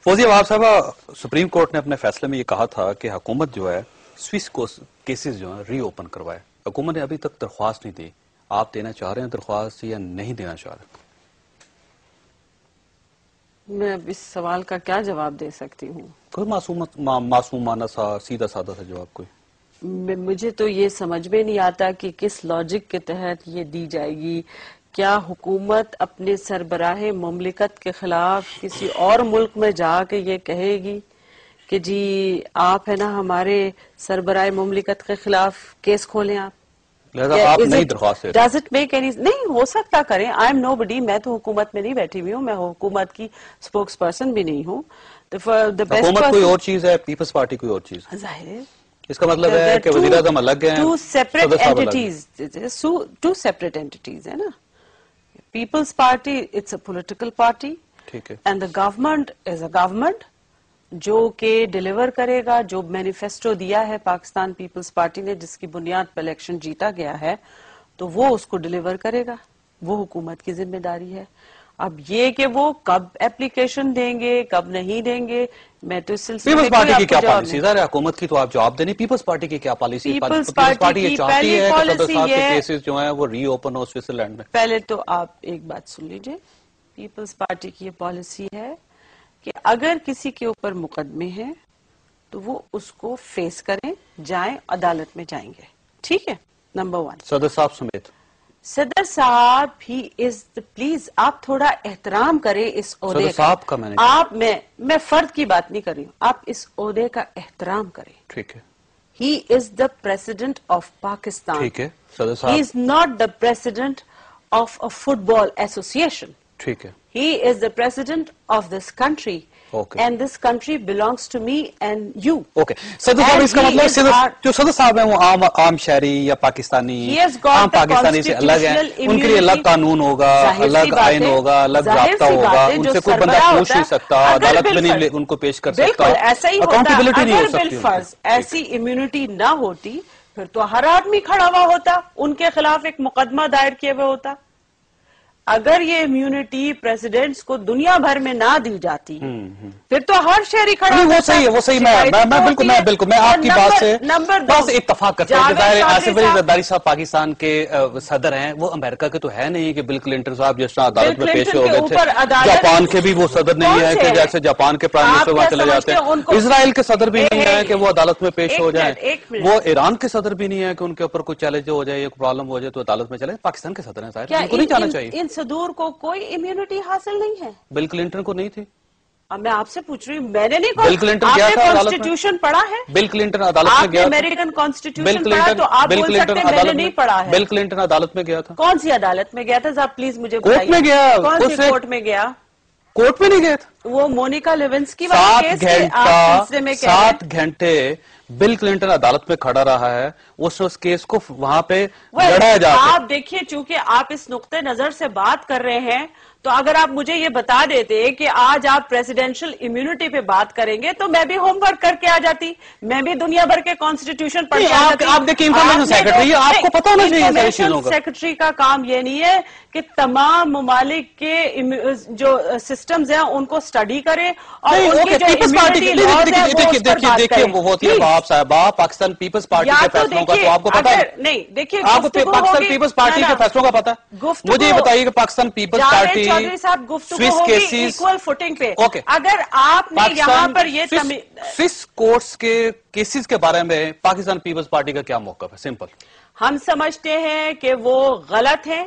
فوزیہ وہاب صاحبہ، supreme court نے اپنے فیصلے میں یہ کہا تھا کہ حکومت جو ہے سوئس کیسز جو ہیں ری اوپن کروائے. حکومت نے ابھی تک درخواست نہیں دی. آپ دینا چاہ رہے ہیں درخواست یا نہیں دینا چاہ رہے؟ میں اب اس سوال کا کیا جواب دے سکتی ہوں؟ کوئی معصومانہ سا سیدھا سادہ سا جواب کوئی. مجھے تو یہ سمجھ میں نہیں آتا کہ کس لاجک کے تحت یہ دی جائے گی. کیا حکومت اپنے سربراہ مملکت کے خلاف کسی اور ملک میں جا کے یہ کہے گی کہ جی آپ ہے نا ہمارے سربراہ مملکت کے خلاف کیس کھولیں؟ آپ لہذا آپ نہیں درخواست دیتے؟ ڈز اٹ میک اینی نہیں ہو سکتا کریں. آئی ایم نو بڈی، میں تو حکومت میں نہیں بیٹھی ہوئی ہوں، میں حکومت کی اسپوکس پرسن بھی نہیں ہوں. حکومت کوئی اور چیز ہے، پیپلز پارٹی کوئی اور چیز. ظاہر ہے اس کا مطلب ہے کہ وزیر اعظم الگ ہیں، ٹو سیپریٹ صدر صاحب الگ ہیں. اینٹیز، ٹو سیپریٹ اینٹیز ہے نا. Peoples Party it's a political party ٹھیک ہے، and the government is a government جو کہ ڈیلیور کرے گا جو مینیفیسٹو دیا ہے پاکستان پیپلز پارٹی نے، جس کی بنیاد پر الیکشن جیتا گیا ہے، تو وہ اس کو ڈیلیور کرے گا. وہ حکومت کی ذمہ داری ہے. اب یہ کہ وہ کب اپلیکیشن دیں گے کب نہیں دیں گے، میں تو اس سلسلے میں پیپلز پارٹی کی کیا پالیسی ہے؟ حکومت کی تو آپ جواب دیں. پیپلز پارٹی کی کیا پالیسی؟ پیپلز پارٹی یہ کی چاہتی ہے کہ صدر صاحب کے پالیسی کیسز جو ہیں وہ ری اوپن ہو سوئٹزرلینڈ میں. پہلے تو آپ ایک بات سن لیجئے. پیپلز پارٹی کی یہ پالیسی ہے کہ اگر کسی کے اوپر مقدمے ہیں تو وہ اس کو فیس کریں، جائیں، عدالت میں جائیں گے. ٹھیک ہے، نمبر 1. صدر صاحب سمیت. صدر صاحب ہی از پلیز آپ تھوڑا احترام کریں اس عہدے صدر صاحب کا میں نے آپ میں فرد کی بات نہیں کر رہی ہوں، آپ اس عہدے کا احترام کریں. ٹھیک ہے، he is the president of Pakistan. ٹھیک ہے صدر ہی صاحب. Is not the president of a football association. ٹھیک ہے، He is the president of this country. Okay. And this country belongs to me and you. Okay. صدر صاحب اس کا مطلب جو صدر صاحب ہیں وہ عام شہری یا پاکستانی عام پاکستانی سے الگ ہیں، ان کے لیے الگ قانون ہوگا، الگ آئین ہوگا، الگ ضابطہ ہوگا، ان سے کوئی بندہ پوچھ نہیں سکتا، عدالت میں نہیں ان کو پیش کر سکتا. بالکل ایسا ہی ہوتا. اکاؤنٹیبلٹی نہیں ہو اگر سکتی. بالفرض ایسی امیونٹی نہ ہوتی پھر تو ہر آدمی کھڑا ہوا ہوتا، ان کے خلاف ایک مقدمہ دائر کیے ہوئے ہوتا. اگر یہ امیونٹی پریزیڈنٹس کو دنیا بھر میں نہ دی جاتی پھر تو ہر شہری کھڑا ہوتا. وہ صحیح ہے، وہ صحیح. میں آپ کی بات سے بس اتفاق کرتا ہوں کہ ظاہر آصف علی زرداری صاحب پاکستان کے صدر ہیں، وہ امریکہ کے تو ہے نہیں کہ بل کلنٹن صاحب جس طرح عدالت میں پیش ہو گئے تھے. جاپان کے بھی وہ صدر نہیں ہے کہ جیسے جاپان کے پرائم منسٹر وہاں چلے جاتے ہیں. اسرائیل کے صدر بھی نہیں ہے کہ وہ عدالت میں پیش ہو جائیں. وہ ایران کے صدر بھی نہیں ہے کہ ان کے اوپر کوئی چیلنج ہو جائے یا کوئی پرابلم ہو جائے تو عدالت میں چلے. پاکستان کے صدر ہیں، ظاہر ان کو نہیں جانا چاہیے. ان صدور کو کوئی امیونٹی حاصل نہیں ہے. بل کلنٹن کو نہیں تھی. اب میں آپ سے پوچھ رہی ہوں، میں نے نہیں بل کلنٹن گیا تھا کانسٹیٹیوشن پڑھا ہے؟ بل کلنٹن عدالت میں گیا تھا. امریکن کانسٹیٹیوشن پڑھا تو آپ بول سکتے ہیں میں نے نہیں پڑھا ہے. بل کلنٹن عدالت میں گیا تھا. کون سی عدالت میں گیا تھا صاحب پلیز مجھے کورٹ میں گیا. کون سی کورٹ میں گیا؟ کورٹ میں نہیں گیا تھا. وہ مونیکا لیونسکی والا کیس کے آپ سلسلے میں کہہ رہے ہیں. 7 گھنٹے بل کلنٹن عدالت میں کھڑا رہا ہے. اس کیس کو وہاں پہ لڑایا جا رہا ہے. آپ دیکھیے چونکہ آپ اس نقطۂ نظر سے بات کر رہے ہیں تو اگر آپ مجھے یہ بتا دیتے کہ آج آپ پریزیڈینشل امیونٹی پہ بات کریں گے تو میں بھی ہوم ورک کر کے آ جاتی، میں بھی دنیا بھر کے کانسٹیٹیوشن پڑھ کے آ جاتی. آپ دیکھیں انفارمیشن سیکرٹری، آپ کو پتا ہونا چاہیے ساری چیزوں کا. سیکرٹری کا کام یہ نہیں ہے کہ تمام ممالک کے جو سسٹمز ہیں ان کو اسٹڈی کرے اور ان کی جو امیونٹی لاز ہیں وہ اس پر بات کریں. دیکھیے وہ ہوتی ہے باب صاحبہ پاکستان پیپلز پارٹی کے فیصلوں کا تو آپ کو پتا ہے. نہیں دیکھیے آپ کو پاکستان پیپلز پارٹی کے فیصلوں کا پتا ہے. مجھے یہ بتائیے کہ پاکستان پیپلز پارٹی چودھری صاحب گفتگو ہوگی ایکول فوٹنگ پہ. اگر آپ نے یہاں پر یہ سوئس کورٹس کے کیسز کے بارے میں پاکستان پیپلز پارٹی کا کیا موقف ہے؟ سمپل. ہم سمجھتے ہیں کہ وہ غلط ہیں،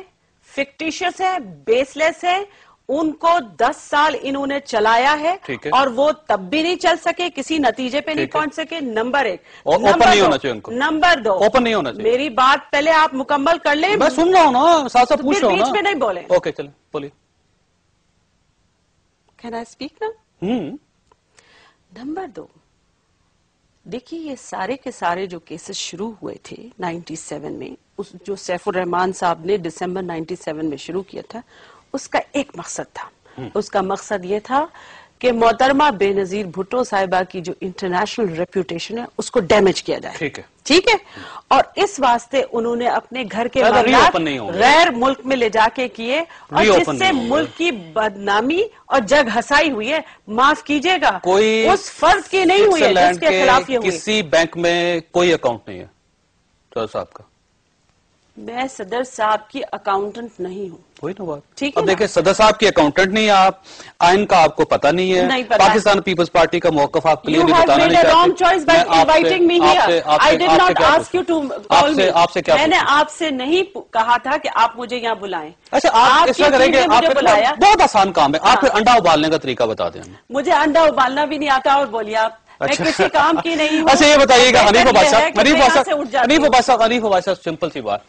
فکٹیشس ہیں، بیس لیس ہیں. ان کو 10 سال انہوں نے چلایا ہے اور وہ تب بھی نہیں چل سکے، کسی نتیجے پہ نہیں پہنچ سکے. نمبر 1. اوپن نہیں ہونا چاہیے ان کو. نمبر 2. اوپن نہیں ہونا چاہیے. میری بات پہلے آپ مکمل کر لیں. میں سن رہا ہوں نا، ساتھ ساتھ پوچھ رہا ہوں نا. بیچ میں نہیں بولیں. اوکے چلیں بولیے. Can I speak now? Number 2. دیکھیے یہ سارے کے سارے جو کیسز شروع ہوئے تھے 97 میں، جو سیف الرحمان صاحب نے دسمبر 97 میں شروع کیا تھا، اس کا ایک مقصد تھا. اس کا مقصد یہ تھا کہ محترمہ بے نظیر بھٹو صاحبہ کی جو انٹرنیشنل ریپوٹیشن ہے اس کو ڈیمیج کیا جائے. ٹھیک ہے. ٹھیک ہے. اور اس واسطے انہوں نے اپنے گھر کے معاملات غیر ملک میں لے جا کے کیے اور جس سے ملک کی بدنامی اور جگ ہسائی ہوئی ہے. معاف کیجئے گا, کوئی اس فرد کی نہیں ہوئی ہے جس کے خلاف یہ ہوئی. کسی بینک میں کوئی اکاؤنٹ نہیں ہے صدر صاحب کا. میں صدر صاحب کی اکاؤنٹنٹ نہیں ہوں. کوئی نہ بات. ٹھیک ہے, دیکھیں صدر صاحب کی اکاؤنٹنٹ نہیں ہے آپ, آئین کا آپ کو پتہ نہیں ہے, پاکستان پیپلز پارٹی کا موقف آپ کلیئرلی بتانا نہیں چاہتے. میں نے آپ سے نہیں کہا تھا کہ آپ مجھے یہاں بلائیں. اچھا, آپ اس طرح کریں گے, بہت آسان کام ہے, آپ پھر انڈا ابالنے کا طریقہ بتا دیں. مجھے انڈا ابالنا بھی نہیں آتا, اور بولیے آپ میں کسی کام کی نہیں ہوں. اچھا یہ بتائیے گا حنیف عباس صاحب, سمپل سی بات,